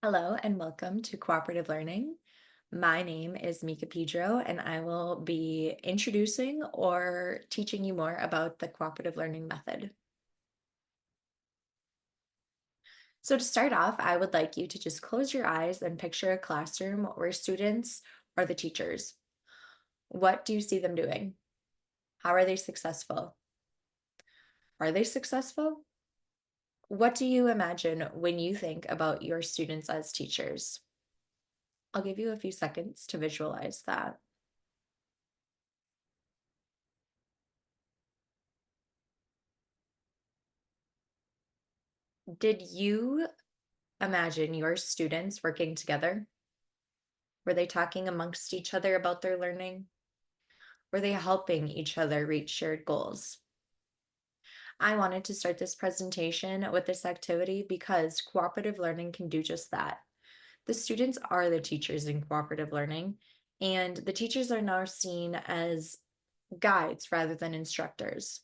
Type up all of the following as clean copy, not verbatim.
Hello and welcome to Cooperative Learning. My name is Mika Pedro, and I will be introducing or teaching you more about the cooperative learning method. So to start off, I would like you to just close your eyes and picture a classroom where students are the teachers. What do you see them doing? How are they successful? Are they successful? What do you imagine when you think about your students as teachers? I'll give you a few seconds to visualize that. Did you imagine your students working together? Were they talking amongst each other about their learning? Were they helping each other reach shared goals? I wanted to start this presentation with this activity because cooperative learning can do just that. The students are the teachers in cooperative learning, and the teachers are now seen as guides rather than instructors.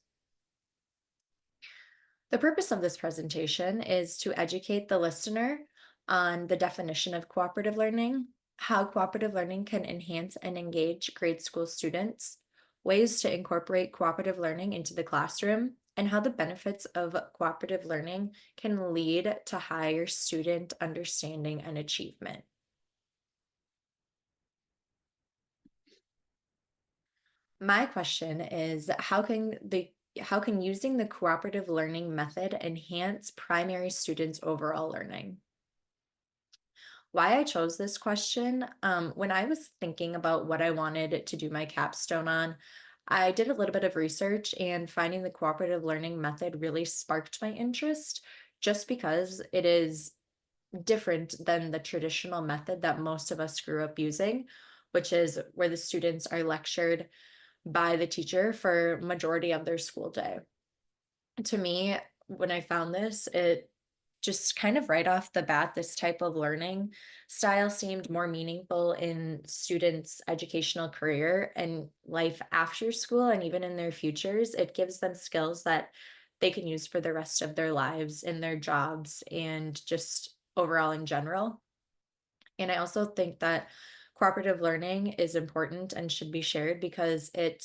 The purpose of this presentation is to educate the listener on the definition of cooperative learning, how cooperative learning can enhance and engage grade school students, ways to incorporate cooperative learning into the classroom, and how the benefits of cooperative learning can lead to higher student understanding and achievement. My question is, how can using the cooperative learning method enhance primary students' overall learning? Why I chose this question, when I was thinking about what I wanted to do my capstone on, I did a little bit of research, and finding the cooperative learning method really sparked my interest just because it is different than the traditional method that most of us grew up using, which is where the students are lectured by the teacher for majority of their school day. To me, when I found this, it just kind of right off the bat, this type of learning style seemed more meaningful in students' educational career and life after school, and even in their futures. It gives them skills that they can use for the rest of their lives in their jobs and just overall in general. And I also think that cooperative learning is important and should be shared because it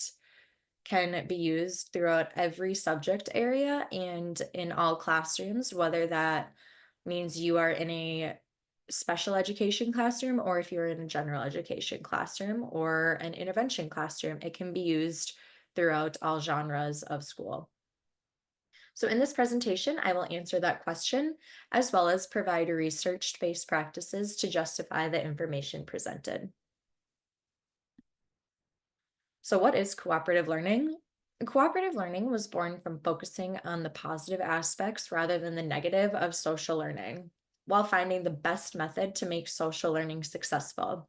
can be used throughout every subject area and in all classrooms, whether that means you are in a special education classroom or if you're in a general education classroom or an intervention classroom, it can be used throughout all genres of school. So in this presentation, I will answer that question as well as provide research-based practices to justify the information presented. So what is cooperative learning? Cooperative learning was born from focusing on the positive aspects rather than the negative of social learning, while finding the best method to make social learning successful.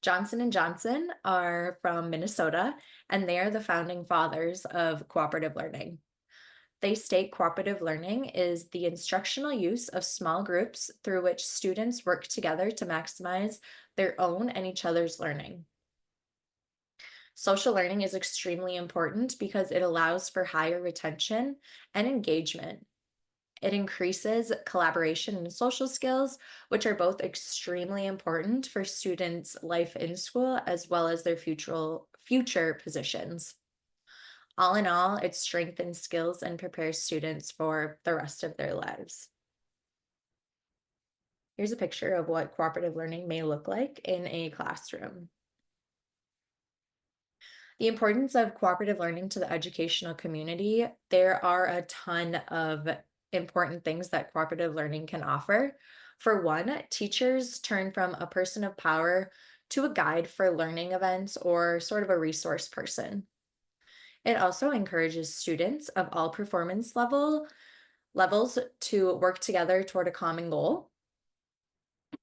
Johnson & Johnson are from Minnesota, and they are the founding fathers of cooperative learning. They state cooperative learning is the instructional use of small groups through which students work together to maximize their own and each other's learning. Social learning is extremely important because it allows for higher retention and engagement. It increases collaboration and social skills, which are both extremely important for students' life in school as well as their future positions. All in all, it strengthens skills and prepares students for the rest of their lives. Here's a picture of what cooperative learning may look like in a classroom. The importance of cooperative learning to the educational community, there are a ton of important things that cooperative learning can offer. For one, teachers turn from a person of power to a guide for learning events or sort of a resource person. It also encourages students of all levels to work together toward a common goal.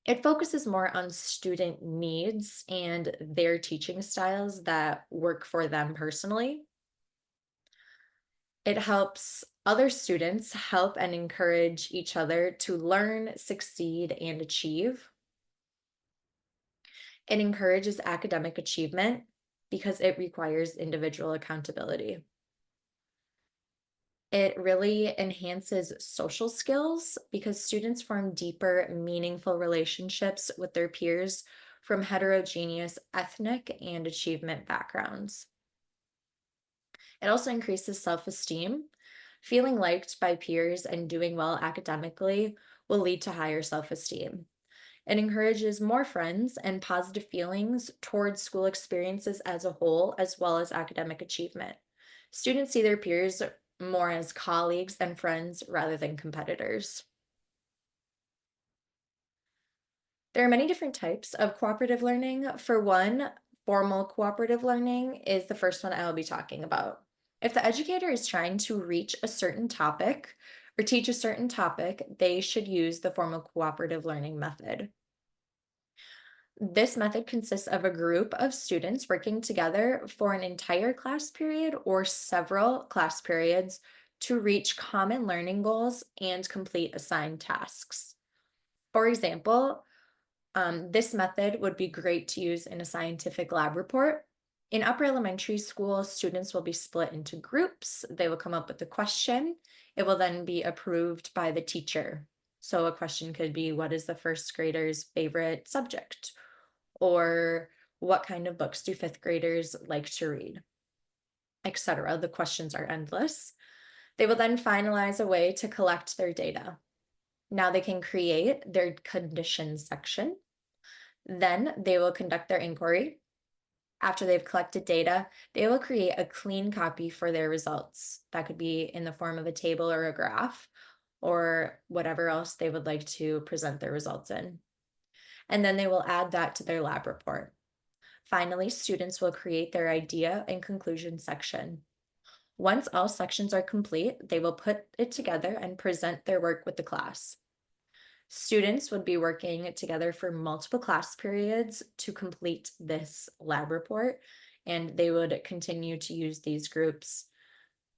It focuses more on student needs and their teaching styles that work for them personally. It helps other students help and encourage each other to learn, succeed, and achieve. It encourages academic achievement because it requires individual accountability. It really enhances social skills because students form deeper, meaningful relationships with their peers from heterogeneous ethnic and achievement backgrounds. It also increases self esteem. Feeling liked by peers and doing well academically will lead to higher self esteem. It encourages more friends and positive feelings towards school experiences as a whole, as well as academic achievement. Students see their peers more as colleagues and friends rather than competitors. There are many different types of cooperative learning. For one, formal cooperative learning is the first one I will be talking about. If the educator is trying to reach a certain topic or teach a certain topic, they should use the formal cooperative learning method. This method consists of a group of students working together for an entire class period or several class periods to reach common learning goals and complete assigned tasks. For example, this method would be great to use in a scientific lab report. In upper elementary school, students will be split into groups. They will come up with a question. It will then be approved by the teacher. So a question could be, what is the first grader's favorite subject? Or what kind of books do fifth graders like to read, etc. The questions are endless. They will then finalize a way to collect their data. Now they can create their conditions section. Then they will conduct their inquiry. After they've collected data, they will create a clean copy for their results. That could be in the form of a table or a graph, or whatever else they would like to present their results in. And then they will add that to their lab report. Finally, students will create their idea and conclusion section. Once all sections are complete, they will put it together and present their work with the class. Students would be working together for multiple class periods to complete this lab report, and they would continue to use these groups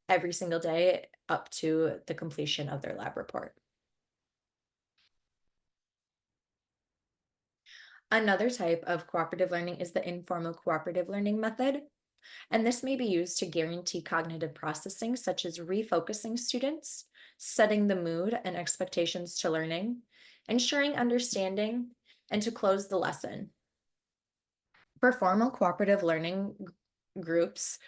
every single day up to the completion of their lab report. Another type of cooperative learning is the informal cooperative learning method, and this may be used to guarantee cognitive processing, such as refocusing students, setting the mood and expectations to learning, ensuring understanding, and to close the lesson. For formal cooperative learning groups,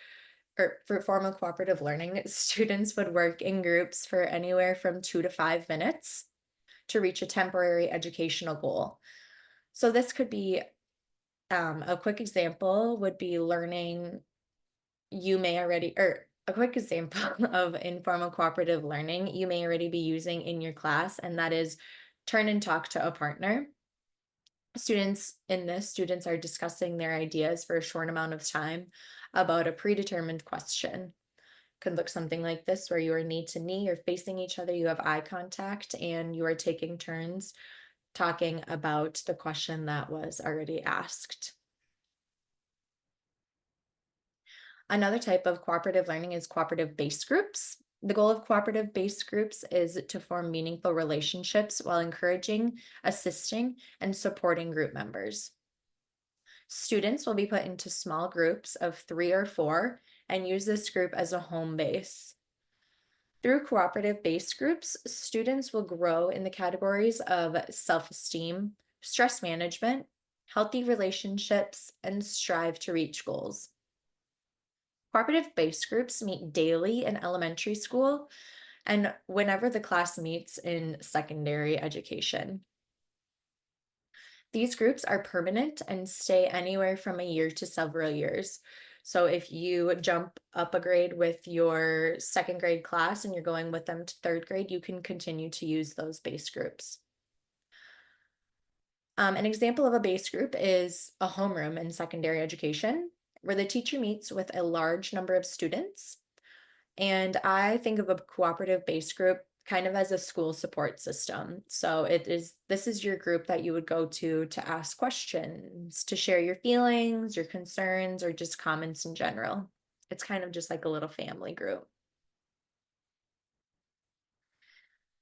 or for formal cooperative learning, students would work in groups for anywhere from 2 to 5 minutes to reach a temporary educational goal. So this could be a quick example would be learning you may already, or a quick example of informal cooperative learning you may already be using in your class, and that is turn and talk to a partner. Students are discussing their ideas for a short amount of time about a predetermined question. Could look something like this, where you are knee to knee, you're facing each other, you have eye contact, and you are taking turns talking about the question that was already asked. Another type of cooperative learning is cooperative-based groups. The goal of cooperative-based groups is to form meaningful relationships while encouraging, assisting, and supporting group members. Students will be put into small groups of 3 or 4 and use this group as a home base. Through cooperative-based groups, students will grow in the categories of self-esteem, stress management, healthy relationships, and strive to reach goals. Cooperative-based groups meet daily in elementary school and whenever the class meets in secondary education. These groups are permanent and stay anywhere from a year to several years. So if you jump up a grade with your second grade class and you're going with them to third grade, you can continue to use those base groups. An example of a base group is a homeroom in secondary education, where the teacher meets with a large number of students. And I think of a cooperative base group kind of as a school support system. So this is your group that you would go to ask questions, to share your feelings, your concerns, or just comments in general. It's kind of just like a little family group.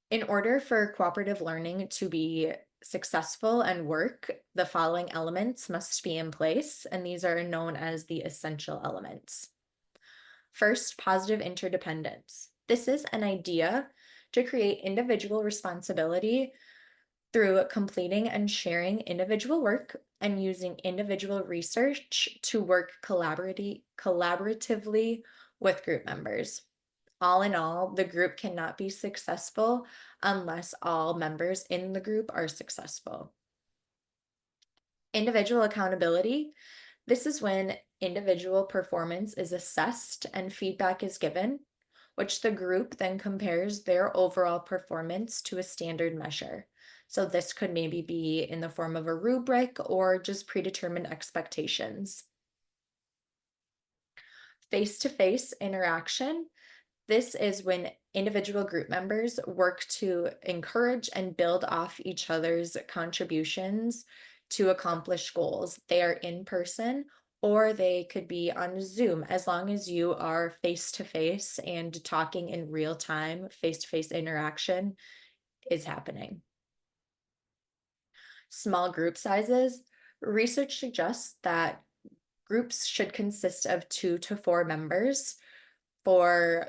In order for cooperative learning to be successful and work, the following elements must be in place, and these are known as the essential elements. First, positive interdependence. This is an idea to create individual responsibility through completing and sharing individual work and using individual research to work collaboratively with group members. All in all, the group cannot be successful unless all members in the group are successful. Individual accountability. This is when individual performance is assessed and feedback is given, which the group then compares their overall performance to a standard measure. So this could maybe be in the form of a rubric or just predetermined expectations. Face-to-face interaction. This is when individual group members work to encourage and build off each other's contributions to accomplish goals. They are in person or they could be on Zoom as long as you are face to face and talking in real time, face to face interaction is happening. Small group sizes. Research suggests that groups should consist of 2 to 4 members for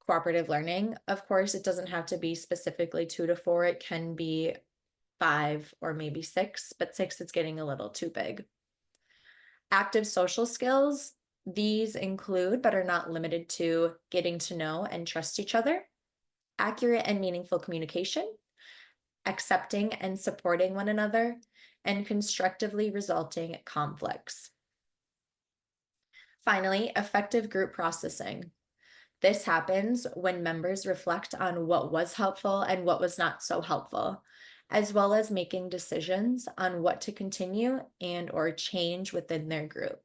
cooperative learning. Of course, it doesn't have to be specifically 2 to 4. It can be 5 or maybe 6, but 6 is getting a little too big. Active social skills. These include, but are not limited to, getting to know and trust each other, accurate and meaningful communication, accepting and supporting one another, and constructively resolving conflicts. Finally, effective group processing. This happens when members reflect on what was helpful and what was not so helpful, as well as making decisions on what to continue and or change within their group.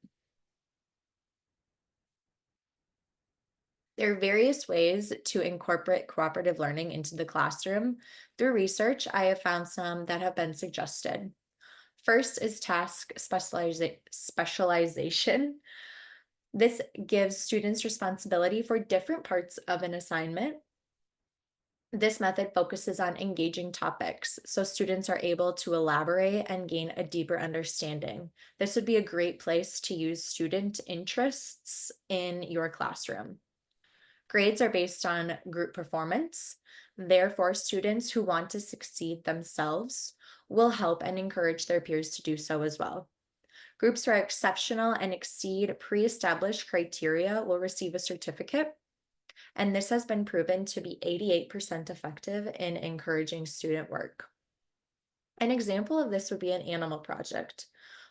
There are various ways to incorporate cooperative learning into the classroom. Through research, I have found some that have been suggested. First is task specialization. This gives students responsibility for different parts of an assignment. This method focuses on engaging topics, so students are able to elaborate and gain a deeper understanding. This would be a great place to use student interests in your classroom. Grades are based on group performance. Therefore, students who want to succeed themselves will help and encourage their peers to do so as well. Groups who are exceptional and exceed pre-established criteria will receive a certificate, and this has been proven to be 88% effective in encouraging student work. An example of this would be an animal project,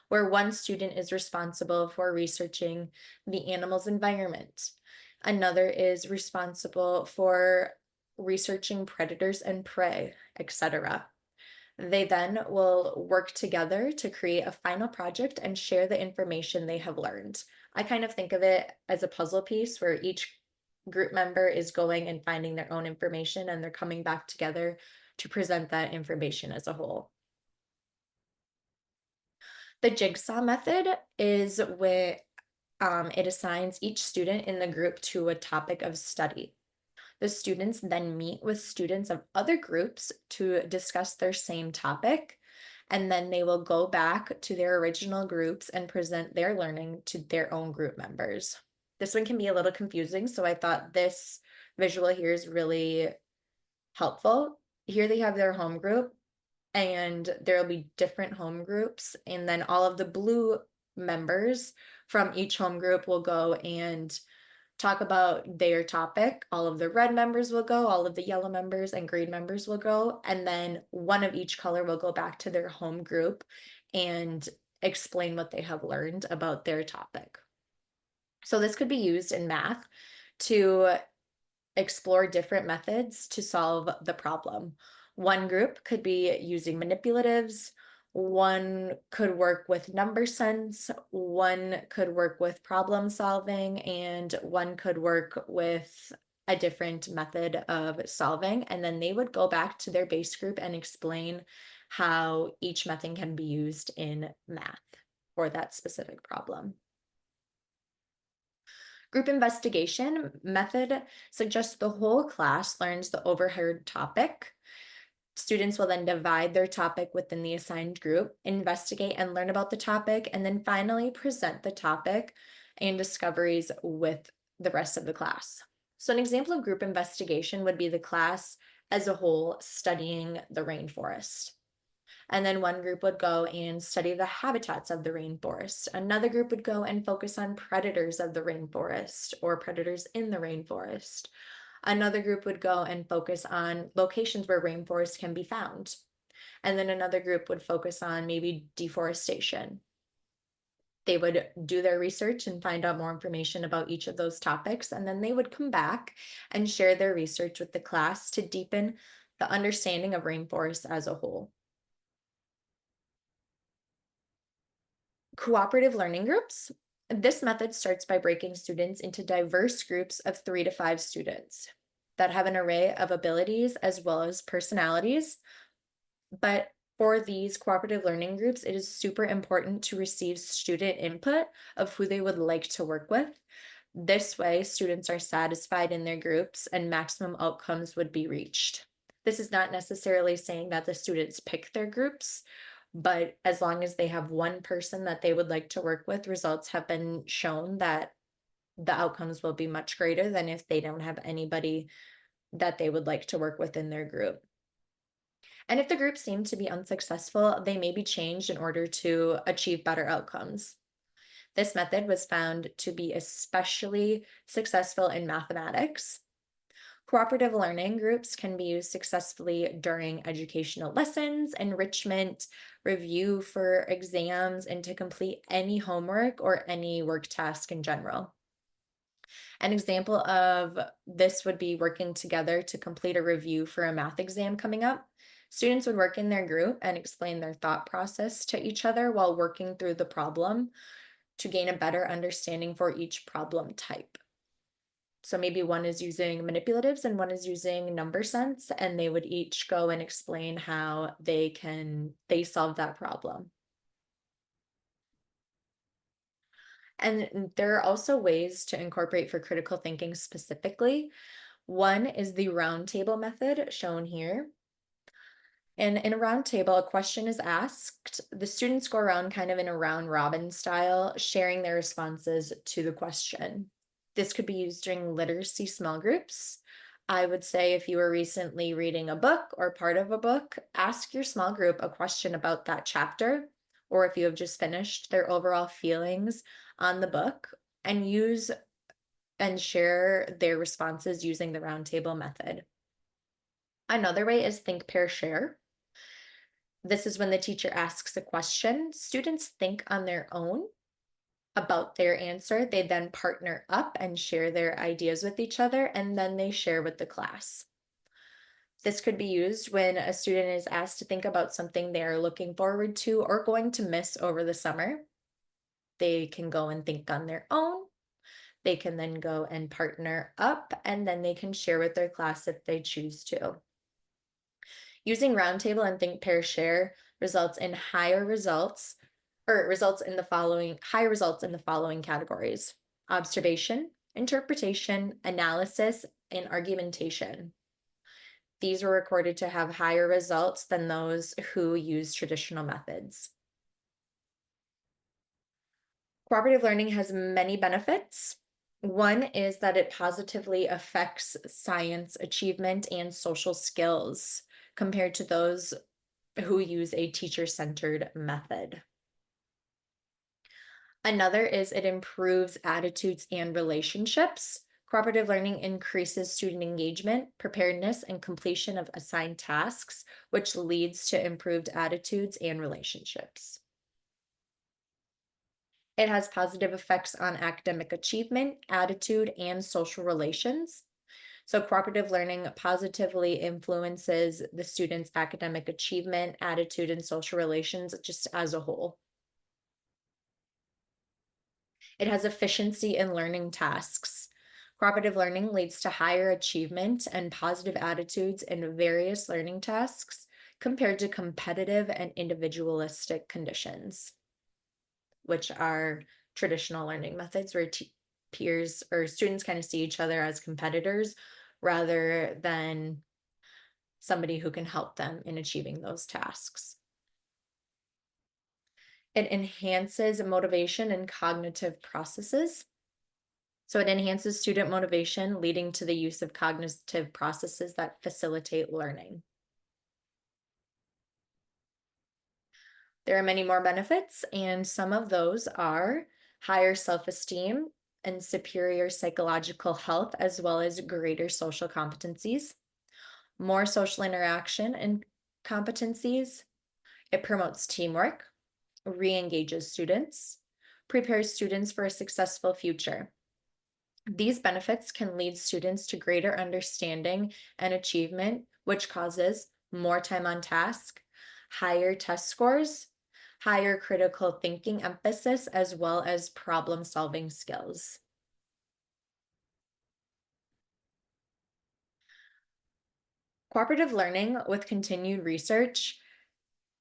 where one student is responsible for researching the animal's environment. Another is responsible for researching predators and prey, etc. They then will work together to create a final project and share the information they have learned. I kind of think of it as a puzzle piece where each group member is going and finding their own information and they're coming back together to present that information as a whole. The jigsaw method is where it assigns each student in the group to a topic of study. The students then meet with students of other groups to discuss their same topic, and then they will go back to their original groups and present their learning to their own group members. This one can be a little confusing, so I thought this visual here is really helpful. Here they have their home group, and there will be different home groups, and then all of the blue members from each home group will go and talk about their topic. All of the red members will go, all of the yellow members and green members will go, and then one of each color will go back to their home group and explain what they have learned about their topic. So this could be used in math to explore different methods to solve the problem. One group could be using manipulatives, one could work with number sense, one could work with problem solving, and one could work with a different method of solving. And then they would go back to their base group and explain how each method can be used in math for that specific problem. Group investigation method suggests the whole class learns the overheard topic. Students will then divide their topic within the assigned group, investigate and learn about the topic, and then finally present the topic and discoveries with the rest of the class. So, an example of group investigation would be the class as a whole studying the rainforest. And then one group would go and study the habitats of the rainforest. Another group would go and focus on predators of the rainforest or predators in the rainforest. Another group would go and focus on locations where rainforests can be found. And then another group would focus on maybe deforestation. They would do their research and find out more information about each of those topics, and then they would come back and share their research with the class to deepen the understanding of rainforests as a whole. Cooperative learning groups. This method starts by breaking students into diverse groups of 3 to 5 students that have an array of abilities as well as personalities. But for these cooperative learning groups, it is super important to receive student input of who they would like to work with. This way, students are satisfied in their groups and maximum outcomes would be reached. This is not necessarily saying that the students pick their groups, but as long as they have one person that they would like to work with, results have been shown that the outcomes will be much greater than if they don't have anybody that they would like to work with in their group. And if the group seem to be unsuccessful, they may be changed in order to achieve better outcomes. This method was found to be especially successful in mathematics. Cooperative learning groups can be used successfully during educational lessons, enrichment, review for exams, and to complete any homework or any work task in general. An example of this would be working together to complete a review for a math exam coming up. Students would work in their group and explain their thought process to each other while working through the problem to gain a better understanding for each problem type. So maybe one is using manipulatives and one is using number sense, and they would each go and explain how they solve that problem. And there are also ways to incorporate for critical thinking specifically. One is the roundtable method shown here. And in a round table, a question is asked. The students go around kind of in a round robin style, sharing their responses to the question. This could be used during literacy small groups. I would say if you were recently reading a book or part of a book, ask your small group a question about that chapter, or if you have just finished, their overall feelings on the book, and use and share their responses using the roundtable method. Another way is think, pair, share. This is when the teacher asks a question. Students think on their own about their answer. They then partner up and share their ideas with each other, and then they share with the class. This could be used when a student is asked to think about something they are looking forward to or going to miss over the summer. They can go and think on their own. They can then go and partner up, and then they can share with their class if they choose to. Using roundtable and think pair share results in higher results in the following categories: observation, interpretation, analysis, and argumentation. These were recorded to have higher results than those who use traditional methods. Cooperative learning has many benefits. One is that it positively affects science achievement and social skills compared to those who use a teacher-centered method. Another is it improves attitudes and relationships. Cooperative learning increases student engagement, preparedness, and completion of assigned tasks, which leads to improved attitudes and relationships. It has positive effects on academic achievement, attitude, and social relations. So cooperative learning positively influences the student's academic achievement, attitude, and social relations just as a whole. It has efficiency in learning tasks. Cooperative learning leads to higher achievement and positive attitudes in various learning tasks compared to competitive and individualistic conditions, which are traditional learning methods where peers or students kind of see each other as competitors rather than somebody who can help them in achieving those tasks. It enhances motivation and cognitive processes. So it enhances student motivation, leading to the use of cognitive processes that facilitate learning. There are many more benefits, and some of those are higher self esteem and superior psychological health, as well as greater social competencies, more social interaction and competencies. It promotes teamwork, re engages students, prepares students for a successful future. These benefits can lead students to greater understanding and achievement, which causes more time on task, higher test scores, higher critical thinking emphasis, as well as problem solving skills. Cooperative learning with continued research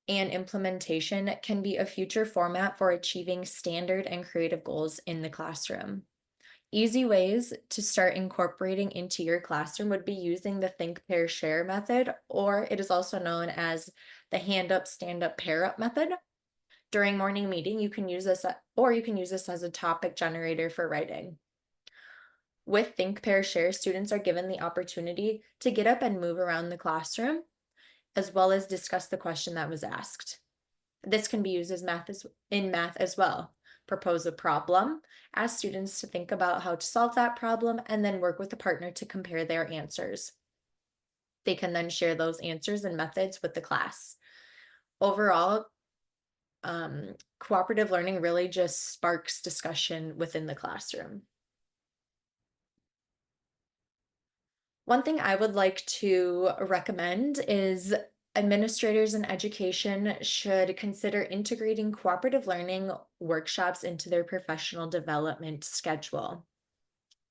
and implementation can be a future format for achieving standard and creative goals in the classroom. Easy ways to start incorporating into your classroom would be using the think, pair, share method, or it is also known as the hand up, stand up, pair up method. During morning meeting, you can use this, or you can use this as a topic generator for writing. With think, pair, share, students are given the opportunity to get up and move around the classroom, as well as discuss the question that was asked. This can be used as in math as well. Propose a problem, ask students to think about how to solve that problem, and then work with a partner to compare their answers. They can then share those answers and methods with the class. Overall, cooperative learning really just sparks discussion within the classroom. One thing I would like to recommend is administrators in education should consider integrating cooperative learning workshops into their professional development schedule.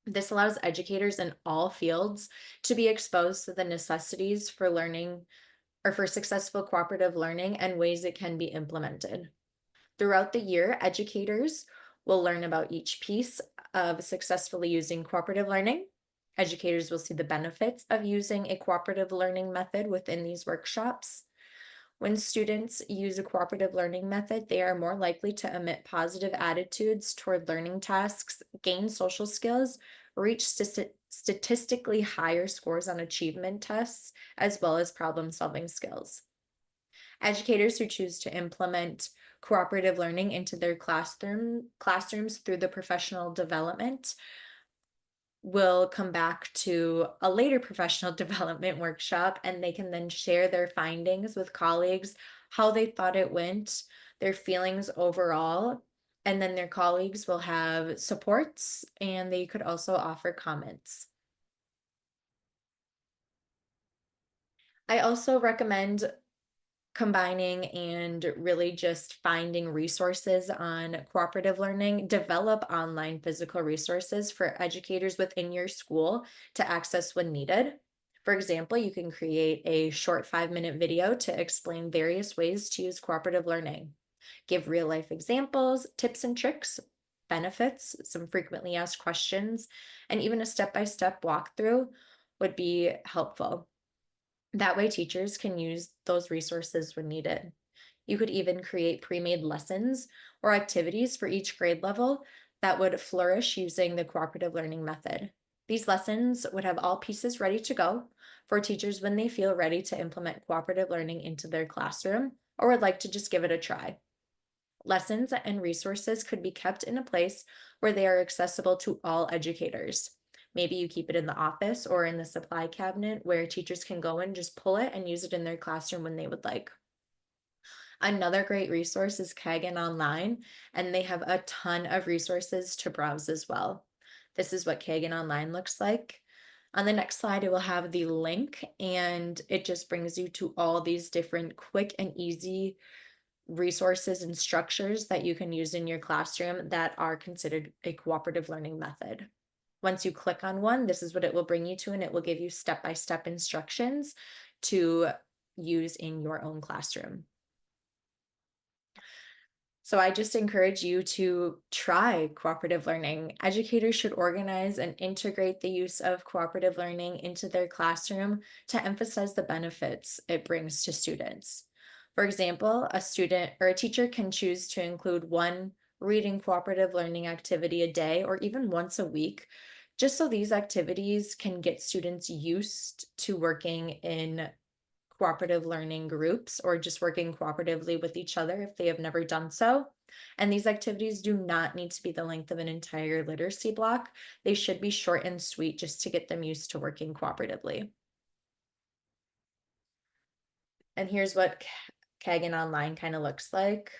This allows educators in all fields to be exposed to the necessities for learning or for successful cooperative learning and ways it can be implemented. Throughout the year, educators will learn about each piece of successfully using cooperative learning. Educators will see the benefits of using a cooperative learning method within these workshops. When students use a cooperative learning method, they are more likely to emit positive attitudes toward learning tasks, gain social skills, reach statistically higher scores on achievement tests, as well as problem solving skills. Educators who choose to implement cooperative learning into their classrooms through the professional development will come back to a later professional development workshop, and they can then share their findings with colleagues, how they thought it went, their feelings overall, and then their colleagues will have supports and they could also offer comments. I also recommend combining and really just finding resources on cooperative learning. Develop online physical resources for educators within your school to access when needed. For example, you can create a short 5-minute video to explain various ways to use cooperative learning. Give real life examples, tips and tricks, benefits, some frequently asked questions, and even a step-by-step walkthrough would be helpful. That way, teachers can use those resources when needed. You could even create pre-made lessons or activities for each grade level that would flourish using the cooperative learning method. These lessons would have all pieces ready to go for teachers when they feel ready to implement cooperative learning into their classroom or would like to just give it a try. Lessons and resources could be kept in a place where they are accessible to all educators. Maybe you keep it in the office or in the supply cabinet where teachers can go and just pull it and use it in their classroom when they would like. Another great resource is Kagan Online, and they have a ton of resources to browse as well. This is what Kagan Online looks like. On the next slide, it will have the link, and it just brings you to all these different quick and easy resources and structures that you can use in your classroom that are considered a cooperative learning method. Once you click on one, this is what it will bring you to, and it will give you step-by-step instructions to use in your own classroom. So I just encourage you to try cooperative learning. Educators should organize and integrate the use of cooperative learning into their classroom to emphasize the benefits it brings to students. For example, a student or a teacher can choose to include one reading cooperative learning activity a day, or even once a week, just so these activities can get students used to working in cooperative learning groups or just working cooperatively with each other if they have never done so. And these activities do not need to be the length of an entire literacy block. They should be short and sweet just to get them used to working cooperatively. And here's what Kagan Online kind of looks like.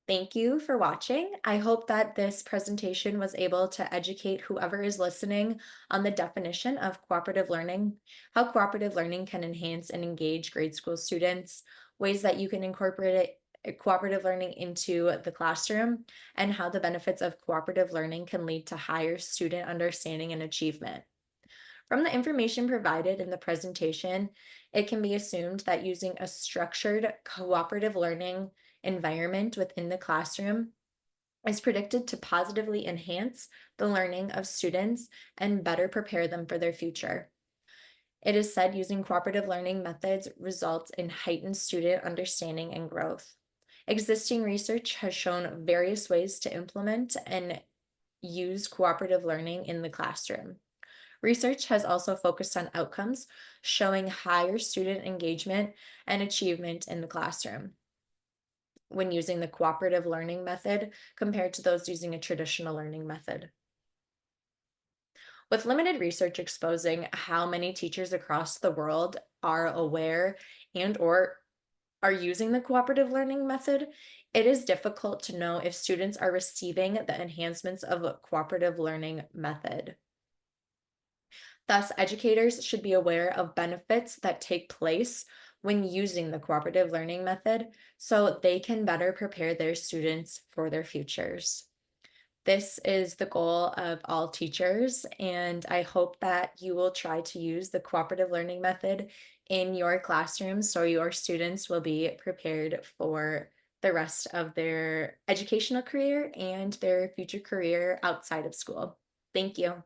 Thank you for watching. I hope that this presentation was able to educate whoever is listening on the definition of cooperative learning, how cooperative learning can enhance and engage grade school students, ways that you can incorporate cooperative learning into the classroom, and how the benefits of cooperative learning can lead to higher student understanding and achievement. From the information provided in the presentation, it can be assumed that using a structured cooperative learning environment within the classroom is predicted to positively enhance the learning of students and better prepare them for their future. It is said using cooperative learning methods results in heightened student understanding and growth. Existing research has shown various ways to implement and use cooperative learning in the classroom. Research has also focused on outcomes, showing higher student engagement and achievement in the classroom when using the cooperative learning method compared to those using a traditional learning method. With limited research exposing how many teachers across the world are aware and or are using the cooperative learning method, it is difficult to know if students are receiving the enhancements of a cooperative learning method. Thus, educators should be aware of benefits that take place when using the cooperative learning method so they can better prepare their students for their futures. This is the goal of all teachers, and I hope that you will try to use the cooperative learning method in your classroom so your students will be prepared for the rest of their educational career and their future career outside of school. Thank you.